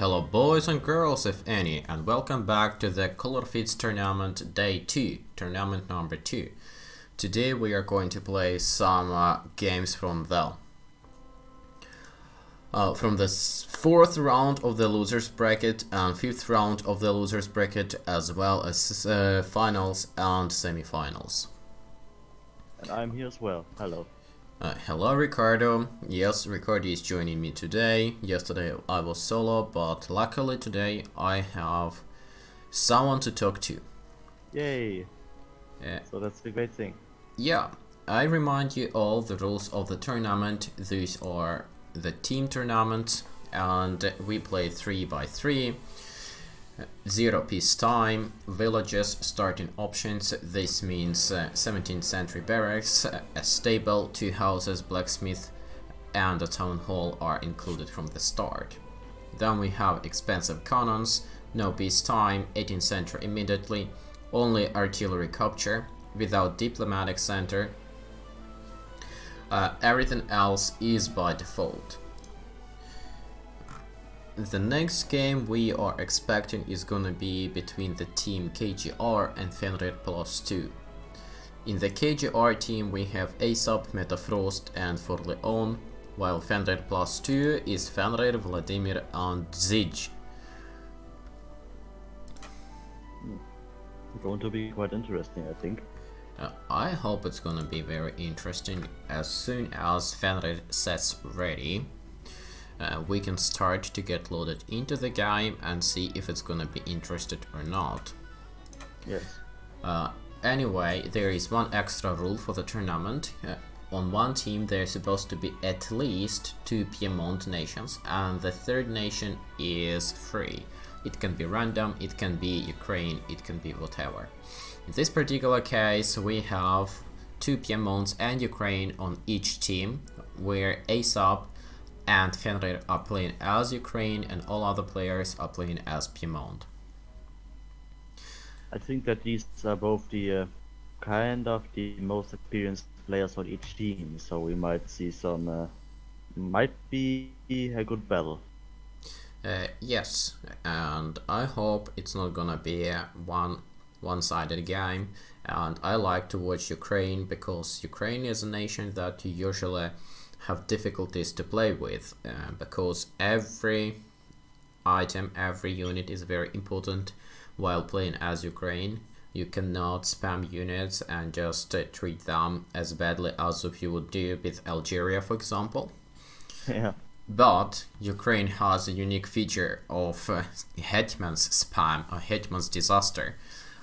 Hello boys and girls if any, and welcome back to the Color Fits Tournament Day 2, Tournament number 2. Today we are going to play some games from the 4th round of the losers bracket and 5th round of the losers bracket, as well as finals and semi-finals. And I'm here as well. Hello. Hello Ricardo. Yes, Ricardo is joining me today. Yesterday I was solo, but luckily today I have someone to talk to. Yay! So that's a great thing. Yeah, I remind you all the rules of the tournament. These are the team tournament, and we play 3x3. 0 peace time, villages, starting options. This means 17th century barracks, a stable, 2 houses, blacksmith and a town hall are included from the start. Then we have expensive cannons, no peace time, 18th century immediately, only artillery capture, without diplomatic center. Everything else is by default. The next game we are expecting is gonna be between the team KGR and Fenrir +2. In the KGR team we have Aesop, Metafrost and Forleon, while Fenrir +2 is Fenrir, Vladimir and Zij. Going to be quite interesting, I think. I hope it's gonna be very interesting. As soon as Fenrir sets ready, we can start to get loaded into the game and see if it's gonna be interested or not. Yes. Anyway, there is one extra rule for the tournament. On one team there's supposed to be at least 2 Piedmont nations, and the third nation is free. It can be random, it can be Ukraine, it can be whatever. In this particular case we have 2 Piemonts and Ukraine on each team, where Aesop and Fenrir are playing as Ukraine and all other players are playing as Piedmont. I think that these are both the kind of the most experienced players on each team, so we might see some might be a good battle. Yes, and I hope it's not gonna be a one-sided game, and I like to watch Ukraine because Ukraine is a nation that you usually have difficulties to play with, because every item, every unit is very important while playing as Ukraine. You cannot spam units and just treat them as badly as if you would do with Algeria, for example. Yeah. But Ukraine has a unique feature of Hetman's spam or Hetman's disaster,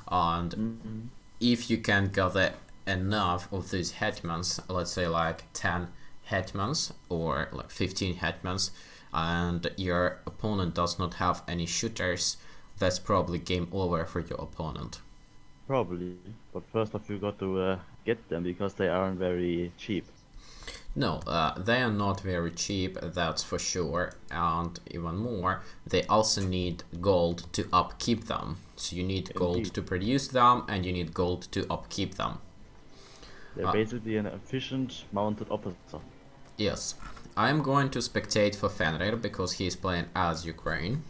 and if you can gather enough of these Hetmans, let's say like 10 Hetmans or like 15 Hetmans, and your opponent does not have any shooters, that's probably game over for your opponent. Probably, but first off you got to get them because they aren't very cheap. No, they are not very cheap, that's for sure, and even more, they also need gold to upkeep them. So you need gold to produce them, and you need gold to upkeep them. They're basically an efficient mounted officer. Yes, I'm going to spectate for Fenrir because he's playing as Ukraine,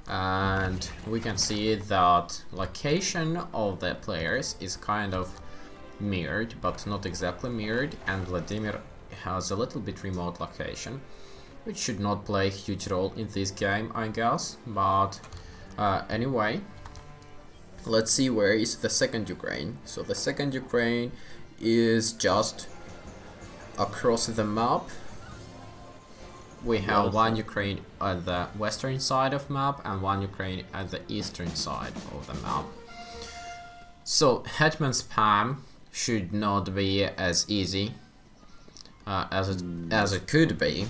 and we can see that location of the players is kind of mirrored, but not exactly mirrored, and Vladimir has a little bit remote location, which should not play a huge role in this game, I guess, but anyway, let's see where is the second Ukraine. So the second Ukraine is just across the map. We have one Ukraine at the western side of map and one Ukraine at the eastern side of the map. So Hetman spam should not be as easy as it could be.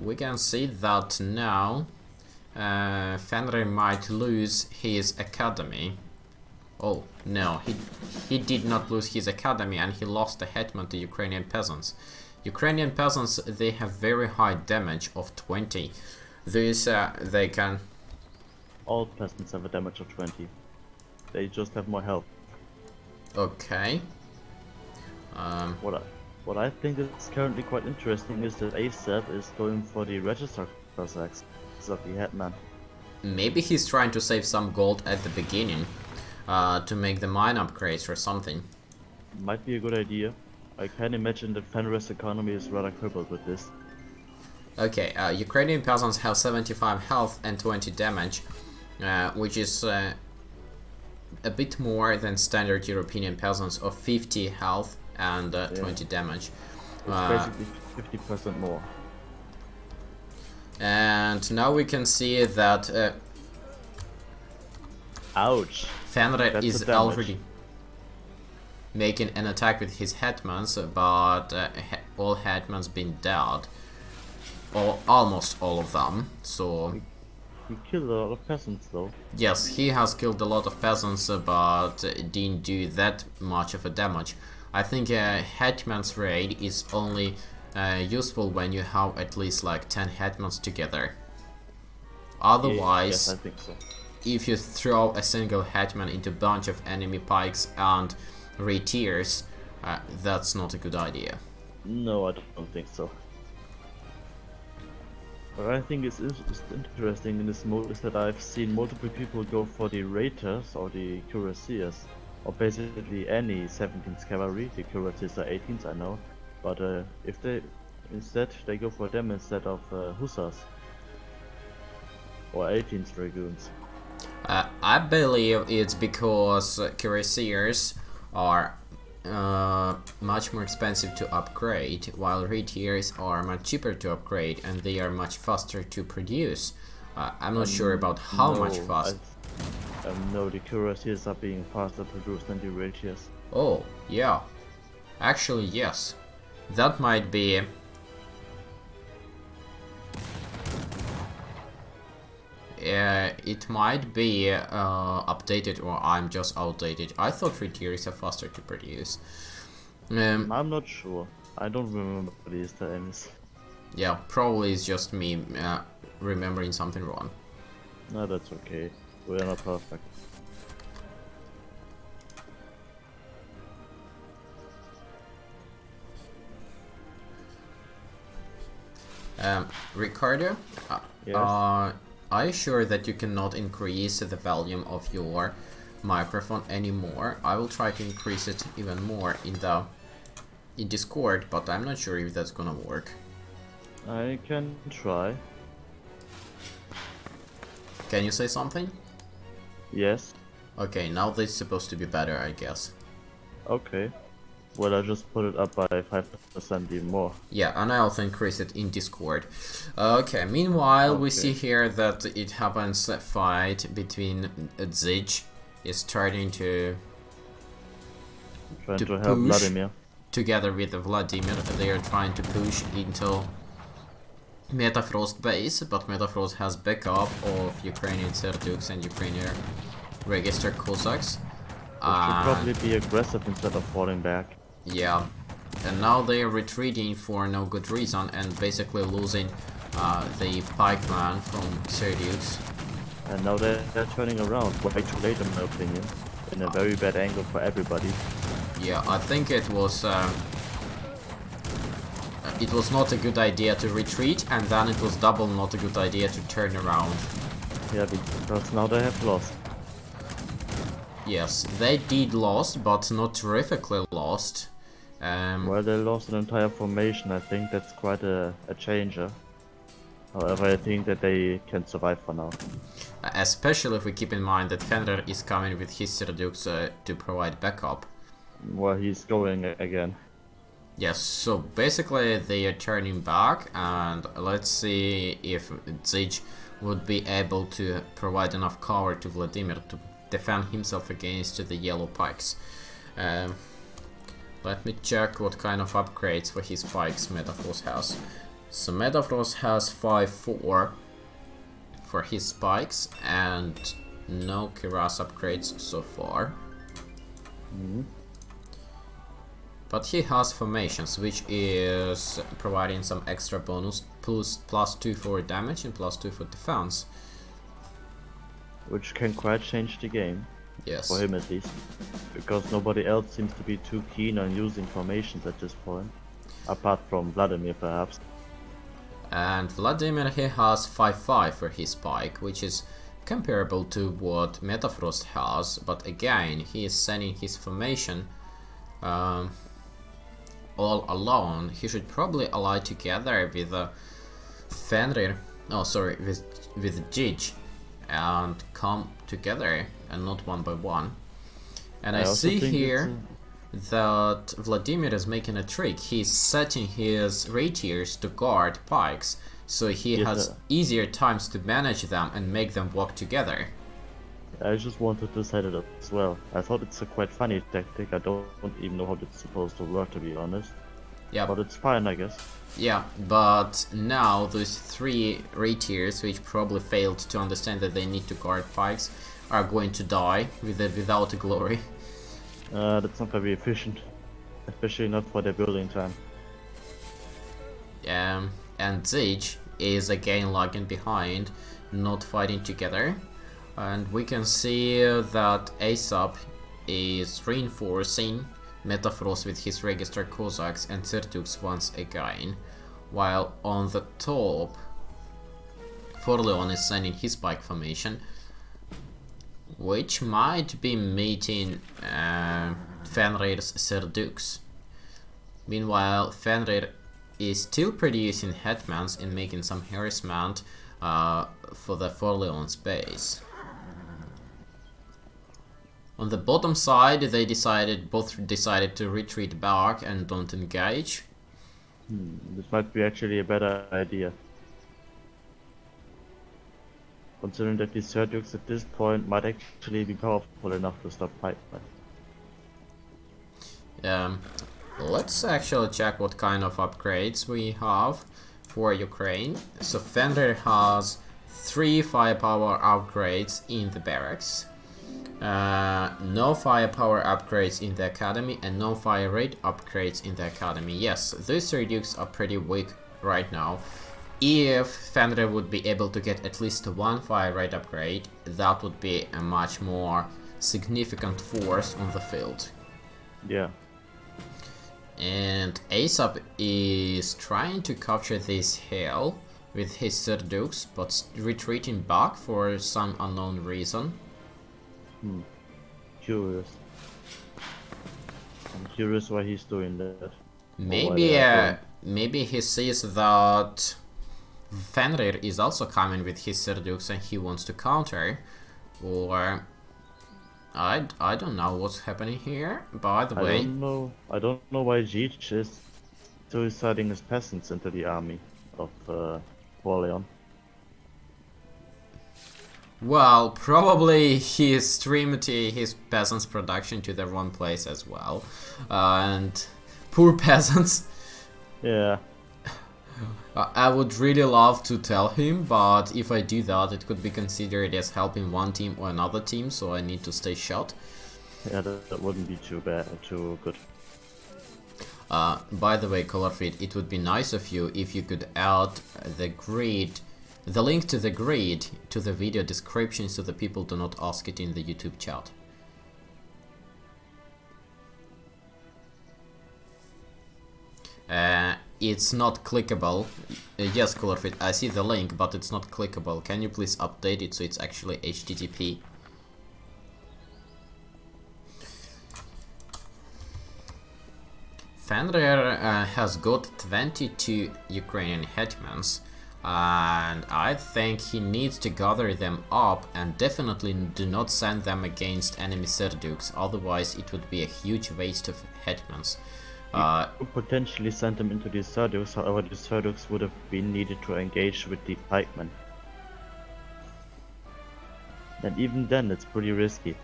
We can see that now Fenrir might lose his academy. Oh no, he did not lose his academy, and he lost the hetman to Ukrainian peasants. Ukrainian peasants, they have very high damage of 20. This they can... All peasants have a damage of 20. They just have more health. Okay. What I think is currently quite interesting is that ASAP is going for the register Cossacks of the Hetman. Maybe he's trying to save some gold at the beginning to make the mine upgrades or something. Might be a good idea. I can imagine that Fenrir's economy is rather crippled with this. Okay, Ukrainian peasants have 75 health and 20 damage, which is a bit more than standard European peasants of 50 health and 20 damage. It's basically 50% more. And now we can see that Ouch! Fenrir That's is the damage. already making an attack with his hetmans, but all hetmans been dead. Or almost all of them, so... He killed a lot of peasants though. Yes, he has killed a lot of peasants, but didn't do that much of a damage. I think a hetman's raid is only useful when you have at least like 10 hetmans together. Otherwise, Yes, I think so. if you throw a single hetman into a bunch of enemy pikes and retiers, that's not a good idea. No, I don't think so. What I think is interesting in this mode is that I've seen multiple people go for the Raiders or the Cuirassiers, or basically any 17th cavalry. The Cuirassiers are 18th, I know, but if they go for them instead of Hussars or 18th Dragoons. I believe it's because cuirassiers are much more expensive to upgrade, while retiers are much cheaper to upgrade and they are much faster to produce. I'm not sure about how much fast. No, the Cuirassiers are being faster produced than the Raiders. Oh, yeah. Actually, yes. That might be... it might be updated, or I'm just outdated. I thought retiers are faster to produce. I'm not sure. I don't remember these times. Yeah, probably it's just me remembering something wrong. No, that's okay. We're not perfect. Ricardo, Yes? are you sure that you cannot increase the volume of your microphone anymore? I will try to increase it even more in Discord, but I'm not sure if that's gonna work. I can try. Can you say something? Yes. Okay, now this is supposed to be better, I guess. Okay. Well, I just put it up by 5% even more. Yeah, and I also increase it in Discord. Okay, meanwhile, we Okay. see here that it happens a fight between Zij is starting to Trying To to help push. Vladimir. together with Vladimir, they are trying to push into Metafrost base, but Metafrost has backup of Ukrainian Serduks and Ukrainian registered Cossacks. Should probably be aggressive instead of falling back. Yeah, and now they are retreating for no good reason and basically losing the pikeman from Serduks. And now they're turning around way too late in my opinion. In a very bad angle for everybody. Yeah, I think it was not a good idea to retreat, and then it was double not a good idea to turn around. Yeah, because now they have lost. Yes, they did lost, but not terrifically lost. Well, they lost an entire formation. I think that's quite a changer. However, I think that they can survive for now. Especially if we keep in mind that Fenrir is coming with his Serduks to provide backup. Well, he's going again. Yes, so basically they are turning back, and let's see if Zij would be able to provide enough cover to Vladimir to defend himself against the yellow pikes. Let me check what kind of upgrades for his pikes Metafrost has. So Metafrost has 5-4 for his spikes and no Kiras upgrades so far. But he has formations, which is providing some extra bonus, +2 for damage and +2 for defense. Which can quite change the game. Yes. For him at least. Because nobody else seems to be too keen on using formations at this point. apart from Vladimir perhaps. And Vladimir, he has 5-5 for his spike, which is comparable to what Metafrost has, but again, he is sending his formation all alone. He should probably ally together with Fenrir, oh sorry, with Gij, and come together and not one by one. And I see here that Vladimir is making a trick. He's setting his rapiers to guard pikes, so he has easier times to manage them and make them work together. I just wanted to set it up as well. I thought it's a quite funny tactic. I don't even know how it's supposed to work, to be honest. Yeah, but it's fine, I guess. Yeah, but now those 3 rapiers, which probably failed to understand that they need to guard pikes, are going to die without a glory. That's not very efficient, especially not for their building time. And Zij is again lagging behind, not fighting together. And we can see that ASAP is reinforcing Metafrost with his registered Cossacks and Sertux once again, while on the top Forleon is sending his spike formation, which might be meeting Fenrir's Serdux. Meanwhile, Fenrir is still producing hetmans and making some harassment for the Forleon's base. On the bottom side, they both decided to retreat back and don't engage. This might be actually a better idea, considering that these Serdux at this point might actually be powerful enough to stop pipeline. Let's actually check what kind of upgrades we have for Ukraine. So Fenrir has 3 firepower upgrades in the barracks, no firepower upgrades in the academy, and no fire rate upgrades in the academy. Yes, those Redukes are pretty weak right now. If Fenrir would be able to get at least 1 fire rate upgrade, that would be a much more significant force on the field. Yeah. And ASAP is trying to capture this hill with his Serdux, but retreating back for some unknown reason. Curious. I'm curious why he's doing that. Maybe he sees that Fenrir is also coming with his Serdux and he wants to counter, or I don't know what's happening here. By the way, I don't know why Gij is suiciding his peasants into the army of Forleon. Well, probably he streamed his peasants' production to the wrong place as well, and poor peasants. Yeah. I would really love to tell him, but if I do that, it could be considered as helping one team or another team, so I need to stay shut. Yeah, that wouldn't be too good. By the way, Colorfit, it would be nice of you if you could add the link to the grid to the video description so that people do not ask it in the YouTube chat. It's not clickable. Yes, Colorfit, I see the link, but it's not clickable. Can you please update it so it's actually HTTP? Fenrir has got 22 Ukrainian hetmans, and I think he needs to gather them up and definitely do not send them against enemy Serduks, otherwise it would be a huge waste of hetmans. You could potentially send them into these Serduks, however the Serduks would have been needed to engage with the pikemen. And even then it's pretty risky.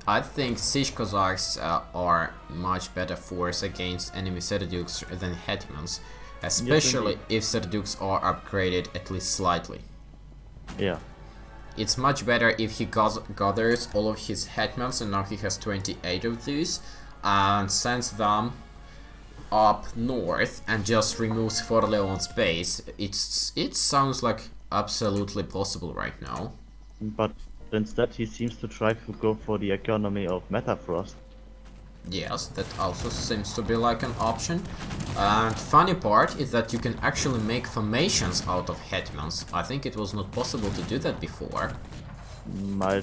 I think Siege Cossacks are much better force against enemy Serduks than hetmans, especially if Serduks are upgraded at least slightly. Yeah. It's much better if he gathers all of his hetmans, and now he has 28 of these, and sends them up north and just removes Forleon's base. It sounds like absolutely possible right now. But instead he seems to try to go for the economy of Metafrost. Yes, that also seems to be like an option. And funny part is that you can actually make formations out of hetmans. I think it was not possible to do that before. I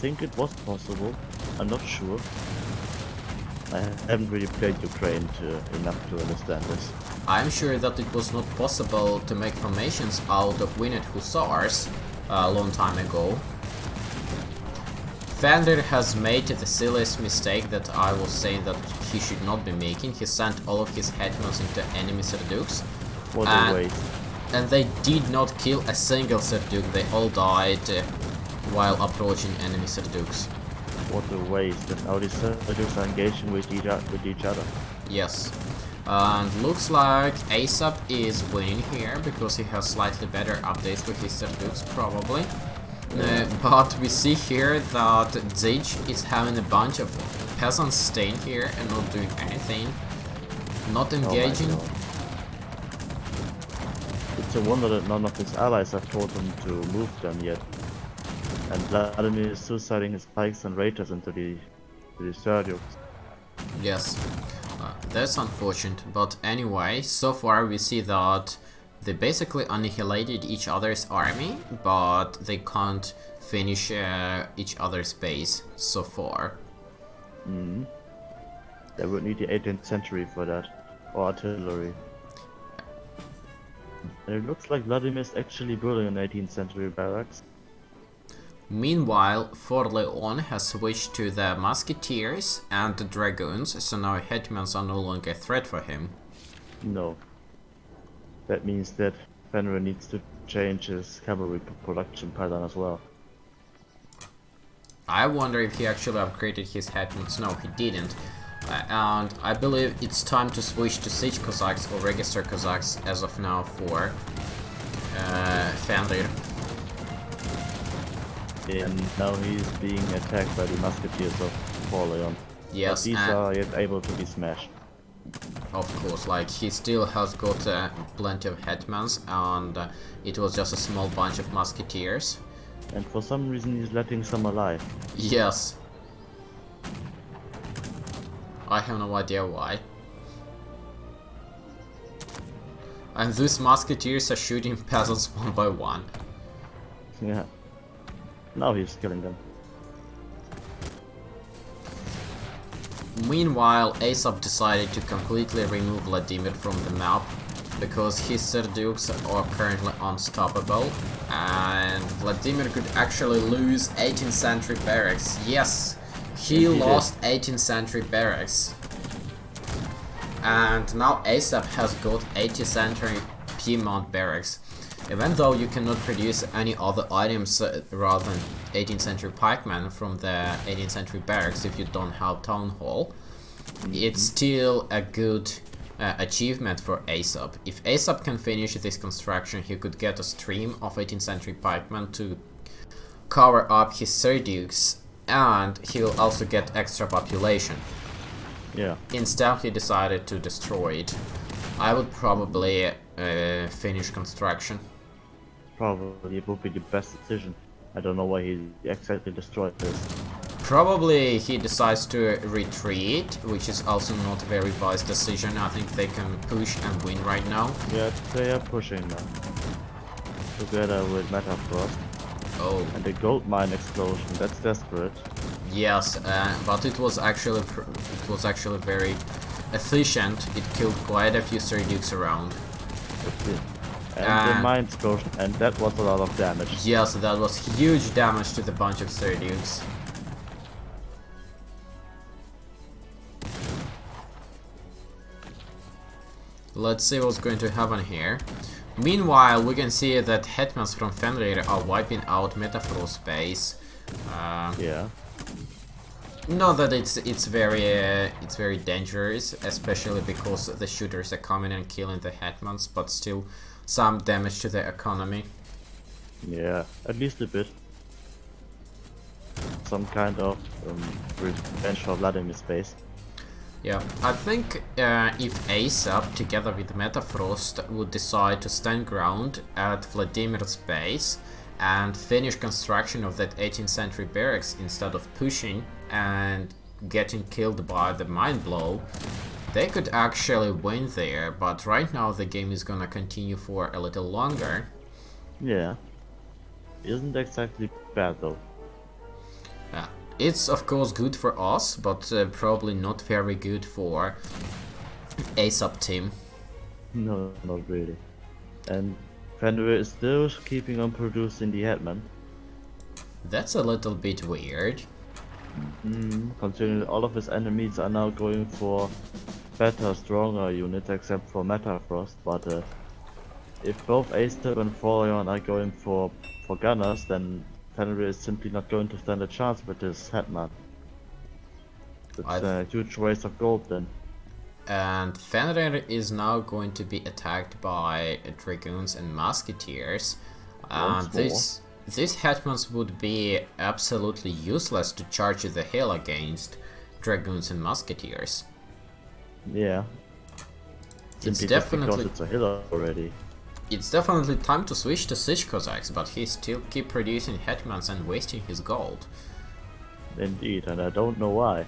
think it was possible. I'm not sure. I haven't really played Ukraine enough to understand this. I'm sure that it was not possible to make formations out of winged hussars a long time ago. Fender has made the silliest mistake that I was saying that he should not be making. He sent all of his hetmans into enemy Serdukes. What a waste. And they did not kill a single Serduk, they all died while approaching enemy Serdukes. What a waste, and now these Serdukes are engaging with each other. Yes. And looks like ASAP is winning here, because he has slightly better updates for his Serdukes, probably. But we see here that Zich is having a bunch of peasants staying here and not doing anything. Not engaging. Oh, it's a wonder that none of his allies have told him to move them yet. And Vladimir is suiciding his pikes and raiders into the Serdukes. Yes, that's unfortunate, but anyway, so far we see that they basically annihilated each other's army, but they can't finish each other's base so far. They would need the 18th century for that, or artillery. And it looks like Vladimir is actually building an 18th century barracks. Meanwhile, Forleon has switched to the musketeers and the dragoons, so now hetmans are no longer a threat for him. No. That means that Fenrir needs to change his cavalry production pattern as well. I wonder if he actually upgraded his hetmans. No, he didn't. And I believe it's time to switch to siege Cossacks or register Cossacks as of now for Fenrir. And now he's being attacked by the musketeers of Forleon. Yes, but these are yet able to be smashed. Of course, like he still has got plenty of hetmans, and it was just a small bunch of musketeers. And for some reason he's letting some alive. Yes. I have no idea why. And these musketeers are shooting peasants one by one. Yeah. Now he's killing them. Meanwhile, ASAP decided to completely remove Vladimir from the map, because his Serdukes are currently unstoppable, and Vladimir could actually lose 18th century barracks. Yes, he lost 18th century barracks. And now ASAP has got 18th century Piedmont barracks. Even though you cannot produce any other items rather than 18th century pikemen from the 18th century barracks if you don't have town hall, it's still a good achievement for ASAP. If ASAP can finish this construction, he could get a stream of 18th century pikemen to cover up his Serdukes, and he'll also get extra population. Yeah. Instead, he decided to destroy it. I would probably finish construction. Probably it would be the best decision. I don't know why he exactly destroyed this. Probably he decides to retreat, which is also not a very wise decision. I think they can push and win right now. Yeah, they are pushing now. Together with Metafrost. Oh. And the gold mine explosion, that's desperate. Yes, but it was actually very efficient. It killed quite a few Serdukes around. And the mine explosion, and that was a lot of damage. Yes, that was huge damage to the bunch of Serdukes. Let's see what's going to happen here. Meanwhile, we can see that hetmans from Fenrir are wiping out Metafrost base. Yeah. Not that it's very dangerous, especially because the shooters are coming and killing the hetmans, but still some damage to the economy. Yeah, at least a bit. Some kind of revenge for Vladimir's base. Yeah, I think if ASAP together with Metafrost would decide to stand ground at Vladimir's base and finish construction of that 18th century barracks instead of pushing and getting killed by the mind blow, they could actually win there, but right now the game is gonna continue for a little longer. Yeah. Isn't exactly bad though. Yeah. It's of course good for us, but probably not very good for ASAP team. No, not really. And Fenrir is still keeping on producing the Hetman. That's a little bit weird. Considering all of his enemies are now going for better, stronger units except for Metafrost, but if both Ace-Tip and Forion are going for gunners, then Fenrir is simply not going to stand a chance with his Hetman. It's a huge waste of gold then. And Fenrir is now going to be attacked by Dragoons and Musketeers. These Hetmans would be absolutely useless to charge the hill against Dragoons and Musketeers. Yeah. It's definitely, because it's a hill already. It's definitely time to switch to Siege Cossacks, but he still keep producing Hetmans and wasting his gold. Indeed, and I don't know why.